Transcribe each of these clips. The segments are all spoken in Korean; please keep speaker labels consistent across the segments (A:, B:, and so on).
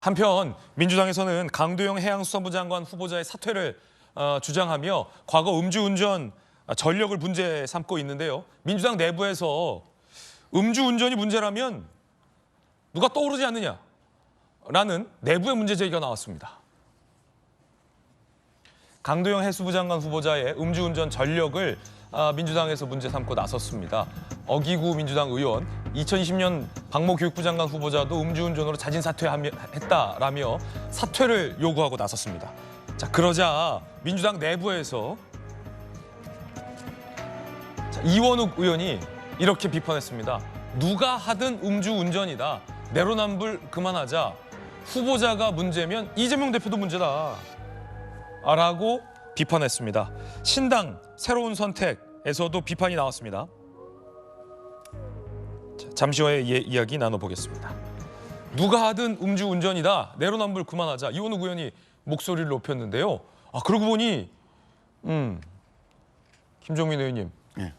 A: 한편 민주당에서는 강도영 해양수산부 장관 후보자의 사퇴를 주장하며 과거 음주운전 전력을 문제 삼고 있는데요. 민주당 내부에서 음주운전이 문제라면 누가 떠오르지 않느냐라는 내부의 문제 제기가 나왔습니다. 강도영 해수부 장관 후보자의 음주운전 전력을 민주당에서 문제 삼고 나섰습니다. 어기구 민주당 의원, 2020년 박모 교육부 장관 후보자도 음주운전으로 자진 사퇴했다라며 사퇴를 요구하고 나섰습니다. 자, 그러자 민주당 내부에서 이원욱 의원이 이렇게 비판했습니다. 누가 하든 음주운전이다. 내로남불 그만하자. 후보자가 문제면 이재명 대표도 문제다. 라고 비판했습니다. 신당 새로운 선택에서도 비판이 나왔습니다. 자, 잠시 후에 이야기 나눠보겠습니다. 누가 하든 음주운전이다. 내로남불 그만하자. 이원욱 의원이 목소리를 높였는데요. 그러고 보니 김종민 의원님.
B: 네.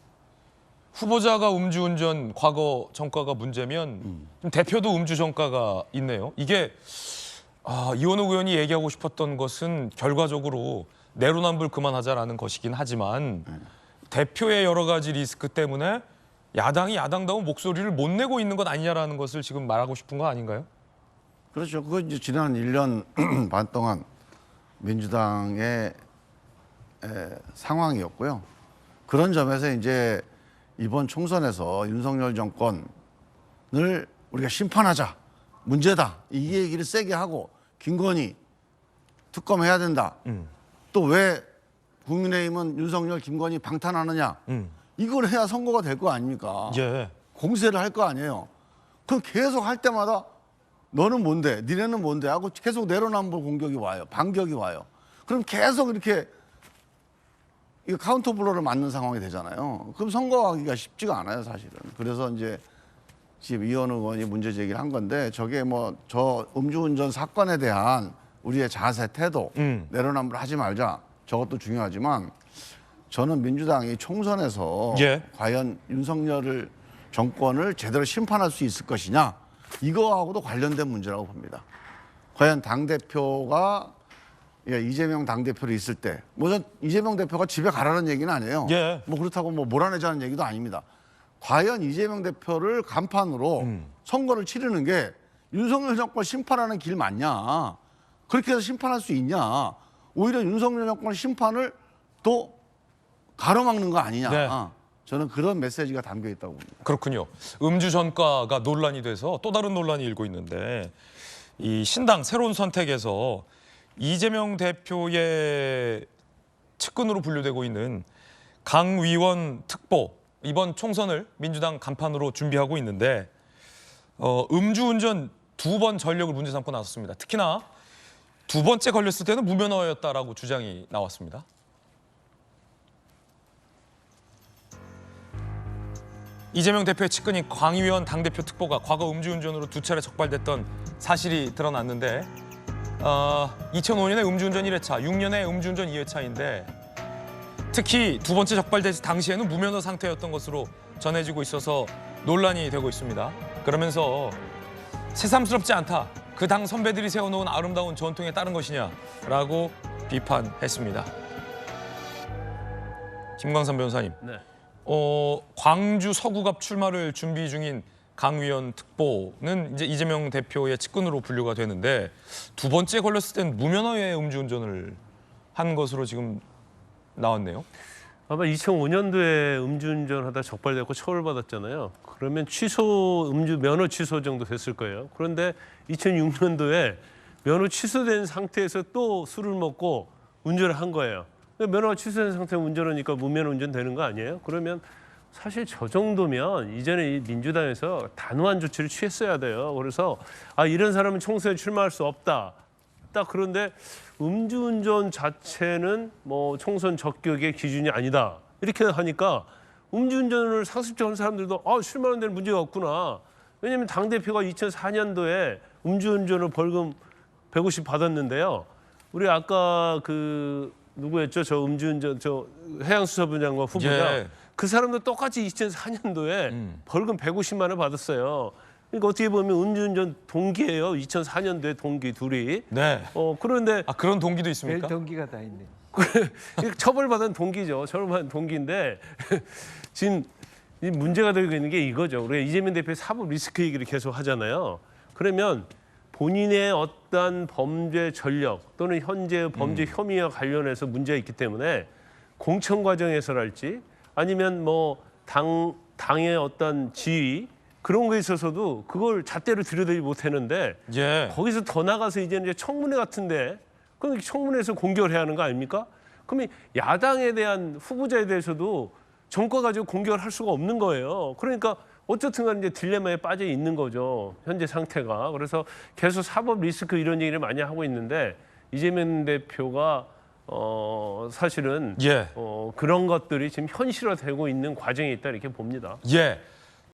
A: 후보자가 음주운전 과거 전과가 문제면 대표도 음주 전과가 있네요. 이게 이원욱 의원이 얘기하고 싶었던 것은 결과적으로 내로남불 그만하자라는 것이긴 하지만 대표의 여러 가지 리스크 때문에 야당이 야당다운 목소리를 못 내고 있는 것 아니냐라는 것을 지금 말하고 싶은 거 아닌가요?
B: 그렇죠. 그건 이제 지난 1년 반 동안 민주당의 상황이었고요. 그런 점에서 이제 이번 총선에서 윤석열 정권을 우리가 심판하자. 문제다. 이 얘기를 세게 하고 김건희 특검해야 된다. 또 왜 국민의힘은 윤석열, 김건희 방탄하느냐. 이걸 해야 선거가 될 거 아닙니까?
A: 예.
B: 공세를 할 거 아니에요. 그럼 계속 할 때마다 너는 뭔데? 니네는 뭔데? 하고 계속 내로남불 공격이 와요. 반격이 와요. 그럼 계속 이렇게 이거 카운터 블로를 맞는 상황이 되잖아요. 그럼 선거하기가 쉽지가 않아요, 사실은. 그래서 이제 지금 이원욱 의원이 문제 제기를 한 건데 저게 뭐 저 음주운전 사건에 대한 우리의 자세, 태도, 내로남불 하지 말자. 저것도 중요하지만 저는 민주당이 총선에서 과연 윤석열 정권을 제대로 심판할 수 있을 것이냐 이거하고도 관련된 문제라고 봅니다. 과연 당대표가 이재명 당대표로 있을 때 뭐 이재명 대표가 집에 가라는 얘기는 아니에요. 뭐 그렇다고 뭐 몰아내자는 얘기도 아닙니다. 과연 이재명 대표를 간판으로 선거를 치르는 게 윤석열 정권 심판하는 길 맞냐. 그렇게 해서 심판할 수 있냐. 오히려 윤석열 정권 심판을 또 가로막는 거 아니냐.
A: 네.
B: 저는 그런 메시지가 담겨 있다고 봅니다.
A: 그렇군요. 음주 전과가 논란이 돼서 또 다른 논란이 일고 있는데 이 신당 새로운 선택에서 이재명 대표의 측근으로 분류되고 있는 강위원 특보 이번 총선을 민주당 간판으로 준비하고 있는데 음주운전 2번 전력을 문제 삼고 나섰습니다. 특히나 두 번째 걸렸을 때는 무면허였다라고 주장이 나왔습니다. 이재명 대표의 측근인 강위원 당대표 특보가 과거 음주운전으로 2차례 적발됐던 사실이 드러났는데 2005년에 음주운전 1회차, 6년에 음주운전 2회차인데 특히 두 번째 적발될 당시에는 무면허 상태였던 것으로 전해지고 있어서 논란이 되고 있습니다. 그러면서 새삼스럽지 않다. 그 당 선배들이 세워놓은 아름다운 전통에 따른 것이냐라고 비판했습니다. 김광삼 변호사님.
C: 네.
A: 광주 서구갑 출마를 준비 중인 강위원 특보는 이제 이재명 대표의 측근으로 분류가 되는데 두 번째 걸렸을 땐 무면허의 음주운전을 한 것으로 지금 나왔네요.
C: 아마 2005년도에 음주운전하다 적발되고 처벌받았잖아요. 그러면 음주 면허 취소 정도 됐을 거예요. 그런데 2006년도에 면허 취소된 상태에서 또 술을 먹고 운전을 한 거예요. 면허가 취소된 상태로 운전하니까 무면허 운전 되는 거 아니에요? 그러면 사실 저 정도면 이전에 민주당에서 단호한 조치를 취했어야 돼요. 그래서 이런 사람은 총선에 출마할 수 없다. 딱 그런데 음주운전 자체는 뭐 총선 적격의 기준이 아니다. 이렇게 하니까 음주운전을 상습적으로 하는 사람들도 출마하는 데는 문제가 없구나. 왜냐하면 당대표가 2004년도에 음주운전으로 벌금 150 받았는데요. 우리 아까 누구였죠? 저 음주운전 해양수산부 장관 후보자. 그 사람도 똑같이 2004년도에 벌금 150만 원 받았어요. 그러니까 어떻게 보면 음주운전 동기예요. 2004년도에 동기 둘이.
A: 네.
C: 그런데
A: 아 그런 동기도
D: 별
A: 있습니까?
D: 동기가 다 있네.
C: 처벌받은 동기죠. 처벌받은 동기인데 지금 이 문제가 되고 있는 게 이거죠. 우리가 이재명 대표의 사법 리스크 얘기를 계속 하잖아요. 그러면 본인의 어떤 범죄 전력 또는 현재 범죄 혐의와 관련해서 문제가 있기 때문에 공천 과정에서랄지 아니면 뭐 당의 어떤 지위 그런 거에 있어서도 그걸 잣대로 들여다보지 못했는데
A: 예.
C: 거기서 더 나가서 이제 청문회 같은데 그럼 청문회에서 공격을 해야 하는 거 아닙니까? 그러면 야당에 대한 후보자에 대해서도 정과 가지고 공격을 할 수가 없는 거예요. 그러니까 어쨌든 간에 이제 딜레마에 빠져 있는 거죠. 현재 상태가. 그래서 계속 사법 리스크 이런 얘기를 많이 하고 있는데 이재명 대표가 사실은
A: 예.
C: 그런 것들이 지금 현실화되고 있는 과정에 있다 이렇게 봅니다.
A: 예.